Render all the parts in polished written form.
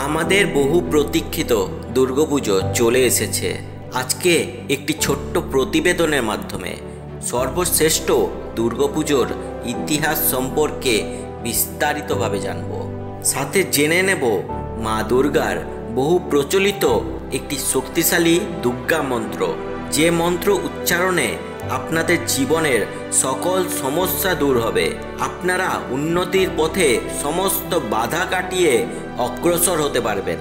আমাদের বহু প্রতীক্ষিত দুর্গাপুজো চলে এসেছে। আজকে একটি ছোট্ট প্রতিবেদনের মাধ্যমে সর্বশ্রেষ্ঠ দুর্গাপুজোর ইতিহাস সম্পর্কে বিস্তারিতভাবে জানব। সাথে জেনে নেব মা দুর্গার বহু প্রচলিত একটি শক্তিশালী দুর্গা মন্ত্র, যে মন্ত্র উচ্চারণে আপনাদের জীবনের সকল সমস্যা দূর হবে। আপনারা উন্নতির পথে সমস্ত বাধা কাটিয়ে অগ্রসর হতে পারবেন।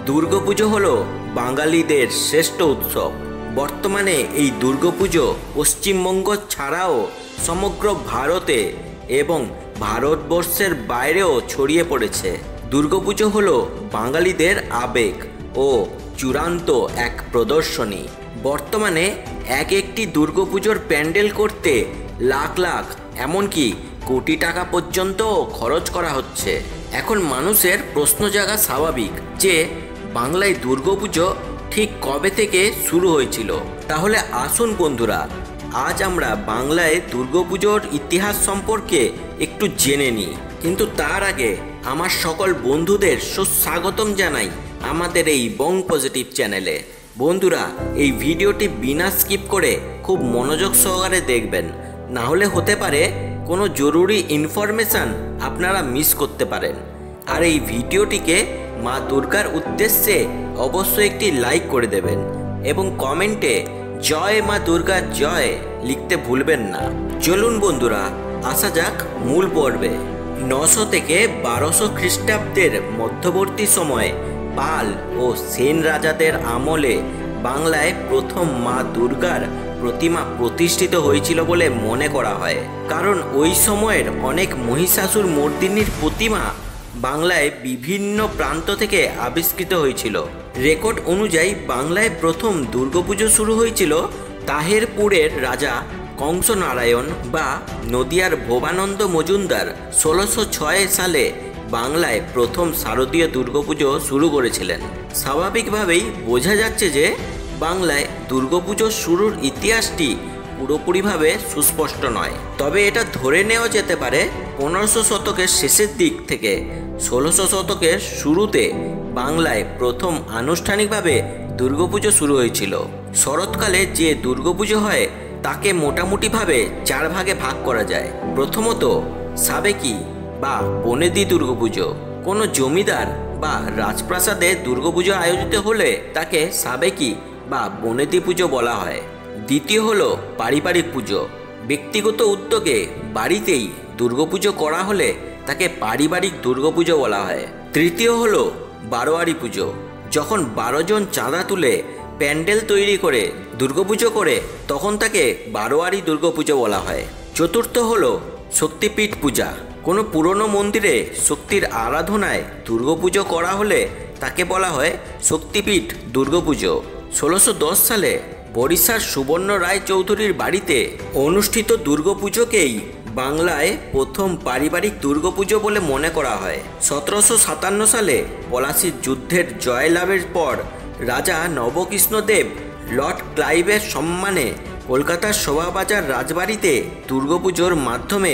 দুর্গাপুজো হলো বাঙালিদের শ্রেষ্ঠ উৎসব। বর্তমানে এই দুর্গাপুজো পশ্চিমবঙ্গ ছাড়াও সমগ্র ভারতে এবং ভারতবর্ষের বাইরেও ছড়িয়ে পড়েছে। দুর্গাপুজো হলো বাঙালিদের আবেগ ও চূড়ান্ত এক প্রদর্শনী। বর্তমানে একটি দুর্গাপুজোর প্যান্ডেল করতে লাখ লাখ এমনকি কোটি টাকা পর্যন্ত খরচ করা হচ্ছে। এখন মানুষের প্রশ্ন জাগা স্বাভাবিক যে বাংলায় দুর্গাপুজো ঠিক কবে থেকে শুরু হয়েছিল। তাহলে আসুন বন্ধুরা, আজ আমরা বাংলায় দুর্গাপুজোর ইতিহাস সম্পর্কে একটু জেনে নিই। কিন্তু তার আগে আমার সকল বন্ধুদের সুস্বাগতম জানাই আমাদের এই বং পজিটিভ চ্যানেলে। বন্ধুরা, এই ভিডিওটি বিনা স্কিপ করে খুব মনোযোগ সহকারে দেখবেন, না হলে হতে পারে কোনো জরুরি ইনফরমেশান আপনারা মিস করতে পারেন। আর এই ভিডিওটিকে মা দুর্গার উদ্দেশ্যে অবশ্যই একটি লাইক করে দেবেন এবং কমেন্টে জয় মা দুর্গা জয় লিখতে ভুলবেন না। চলুন বন্ধুরা, আসা যাক মূল পর্বে। 900 থেকে 1200 খ্রিস্টাব্দের মধ্যবর্তী সময়ে পাল ও সেন রাজাদের আমলে বাংলায় প্রথম মা দুর্গার প্রতিমা প্রতিষ্ঠিত হয়েছিল বলে মনে করা হয়। কারণ ওই সময়ের অনেক মহিষাসুর মর্দিনীর প্রতিমা বাংলায় বিভিন্ন প্রান্ত থেকে আবিষ্কৃত হয়েছিল। রেকর্ড অনুযায়ী বাংলায় প্রথম দুর্গাপুজো শুরু হয়েছিল তাহেরপুরের রাজা কংসনারায়ণ বা নদিয়ার ভবানন্দ মজুমদার 1606 সালে বাংলায় প্রথম শারদীয় দুর্গাপুজো শুরু করেছিলেন। স্বাভাবিকভাবেই বোঝা যাচ্ছে যে বাংলায় দুর্গাপুজোর শুরুর ইতিহাসটি পুরোপুরিভাবে সুস্পষ্ট নয়। তবে এটা ধরে নেওয়া যেতে পারে 1500 শতকের শেষের দিক থেকে 1600 শতকের শুরুতে বাংলায় প্রথম আনুষ্ঠানিকভাবে দুর্গাপুজো শুরু হয়েছিল। শরৎকালে যে দুর্গাপুজো হয় তাকে মোটামুটিভাবে 4 ভাগে ভাগ করা যায়। প্রথমত সাবেকি বা বনেদি দুর্গাপুজো। কোনো জমিদার বা রাজপ্রাসাদে দুর্গাপুজো আয়োজিত হলে তাকে সাবেকি বা বনেদি পুজো বলা হয়। দ্বিতীয় হলো পারিবারিক পুজো। ব্যক্তিগত উদ্যোগে বাড়িতেই দুর্গাপুজো করা হলে তাকে পারিবারিক দুর্গাপুজো বলা হয়। তৃতীয় হলো বারোয়ারি পুজো। যখন 12 জন চাঁদা তুলে প্যান্ডেল তৈরি করে দুর্গাপুজো করে তখন তাকে বারোয়ারি দুর্গাপুজো বলা হয়। চতুর্থ হলো শক্তিপীঠ পূজা। কোনো পুরনো মন্দিরে শক্তির আরাধনায় দুর্গাপুজো করা হলে তাকে বলা হয় শক্তিপীঠ দুর্গাপুজো। 1610 সালে বরিশার সুবর্ণ রায় চৌধুরীর বাড়িতে অনুষ্ঠিত দুর্গাপুজোকেই বাংলায় প্রথম পারিবারিক দুর্গাপুজো বলে মনে করা হয়। 1757 সালে পলাশীর যুদ্ধের জয়লাভের পর রাজা নবকৃষ্ণদেব লর্ড ক্লাইভের সম্মানে কলকাতার শোভাবাজার রাজবাড়িতে দুর্গাপুজোর মাধ্যমে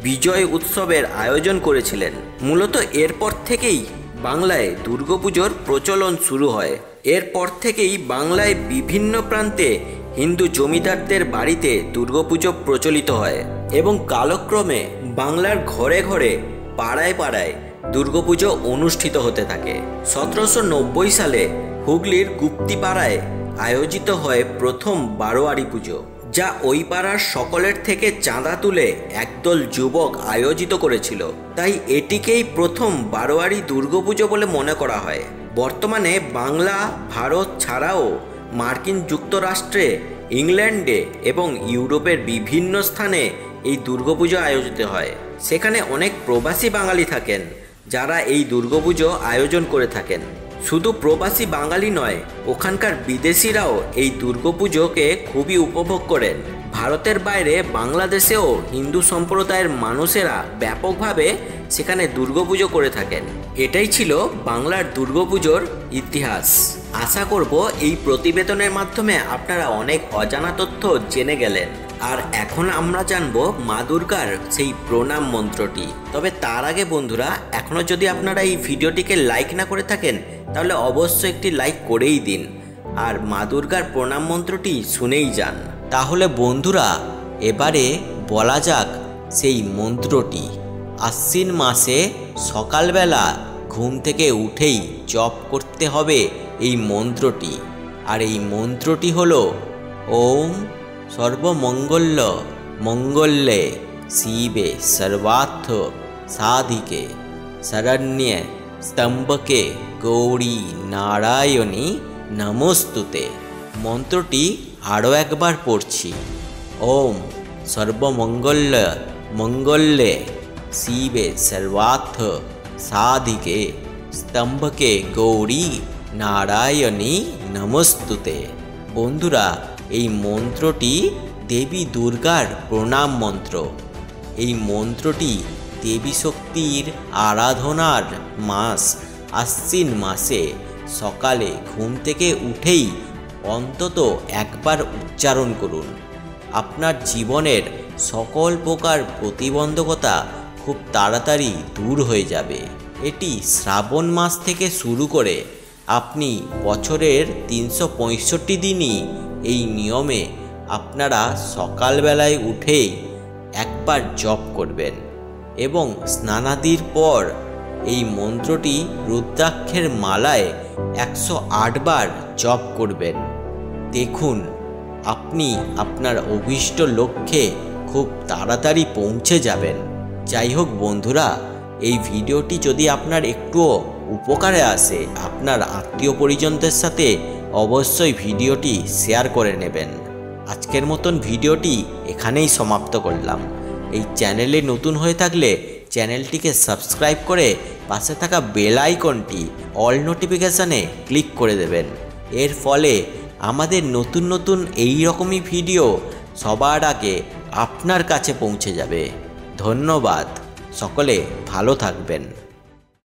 বিজয় উৎসবের আয়োজন করেছিলেন। মূলত এরপর থেকেই বাংলায় দুর্গাপুজোর প্রচলন শুরু হয়। এরপর থেকেই বাংলায় বিভিন্ন প্রান্তে হিন্দু জমিদারদের বাড়িতে দুর্গাপুজো প্রচলিত হয় এবং কালক্রমে বাংলার ঘরে ঘরে পাড়ায় পাড়ায় দুর্গাপুজো অনুষ্ঠিত হতে থাকে। 1790 সালে হুগলির গুপ্তিপাড়ায় আয়োজিত হয় প্রথম বারোয়ারি পুজো, যা ওই পাড়ার সকলের থেকে চাঁদা তুলে একদল যুবক আয়োজিত করেছিল। তাই এটিকেই প্রথম বারোয়ারি দুর্গাপুজো বলে মনে করা হয়। বর্তমানে বাংলা ভারত ছাড়াও মার্কিন যুক্তরাষ্ট্রে, ইংল্যান্ডে এবং ইউরোপের বিভিন্ন স্থানে এই দুর্গাপুজো আয়োজিত হয়। সেখানে অনেক প্রবাসী বাঙালি থাকেন যারা এই দুর্গাপুজো আয়োজন করে থাকেন। শুধু প্রবাসী বাঙালি নয়, ওখানকার বিদেশিরাও এই দুর্গাপুজোকে খুবই উপভোগ করেন। ভারতের বাইরে বাংলাদেশেও হিন্দু সম্প্রদায়ের মানুষেরা ব্যাপকভাবে সেখানে দুর্গাপুজো করে থাকেন। এটাই ছিল বাংলার দুর্গাপুজোর ইতিহাস। আশা করব এই প্রতিবেদনের মাধ্যমে আপনারা অনেক অজানা তথ্য জেনে গেলেন। আর এখন আমরা জানবো মা দুর্গার সেই প্রণাম মন্ত্রটি। তবে তার আগে বন্ধুরা, এখনও যদি আপনারা এই ভিডিওটিকে লাইক না করে থাকেন তাহলে অবশ্যই একটি লাইক করেই দিন আর মা দুর্গার প্রণাম মন্ত্রটি শুনেই যান। তাহলে বন্ধুরা, এবারে বলা যাক সেই মন্ত্রটি। আশ্বিন মাসে সকালবেলা ঘুম থেকে উঠেই জপ করতে হবে এই মন্ত্রটি। আর এই মন্ত্রটি হলো ওম সর্বমঙ্গল্য মঙ্গল্যে শিবে সর্বার্থ সাধিকে শরণ্যে স্তম্ভকে গৌরী নারায়ণী নমস্তুতে। মন্ত্রটি আরও একবার পড়ছি। ওম সর্বমঙ্গল্য মঙ্গল্যে শিবে সর্বার্থ সাধিকে স্তম্ভকে গৌরী নারায়ণী নমস্তুতে। বন্ধুরা, এই মন্ত্রটি দেবী দুর্গার প্রণাম মন্ত্র। এই মন্ত্রটি দেবী শক্তির আরাধনার মাস আশ্বিন মাসে সকালে ঘুম থেকে উঠেই অন্তত একবার উচ্চারণ করুন। আপনার জীবনের সকল প্রকার প্রতিবন্ধকতা খুব তাড়াতাড়ি দূর হয়ে যাবে। এটি শ্রাবণ মাস থেকে শুরু করে আপনি বছরের 365 দিনই এই নিয়মে আপনারা সকালবেলায় উঠেই একবার জপ করবেন এবং স্নানাদির পর এই মন্ত্রটি রুদ্রাক্ষের মালায় 108 বার জপ করবেন। দেখুন, আপনি আপনার অভীষ্ট লক্ষ্যে খুব তাড়াতাড়ি পৌঁছে যাবেন। যাই হোক বন্ধুরা, এই ভিডিওটি যদি আপনার একটুও উপকারে আসে, আপনার আত্মীয় পরিজনদের সাথে অবশ্যই ভিডিওটি শেয়ার করে নেবেন। আজকের মতন ভিডিওটি এখানেই সমাপ্ত করলাম। এই চ্যানেলে নতুন হয়ে থাকলে চ্যানেলটিকে সাবস্ক্রাইব করে পাশে থাকা বেল আইকনটি অল নোটিফিকেশানে ক্লিক করে দেবেন। এর ফলে আমাদের নতুন নতুন এই রকমই ভিডিও সবার আগে আপনার কাছে পৌঁছে যাবে। ধন্যবাদ। সকলে ভালো থাকবেন।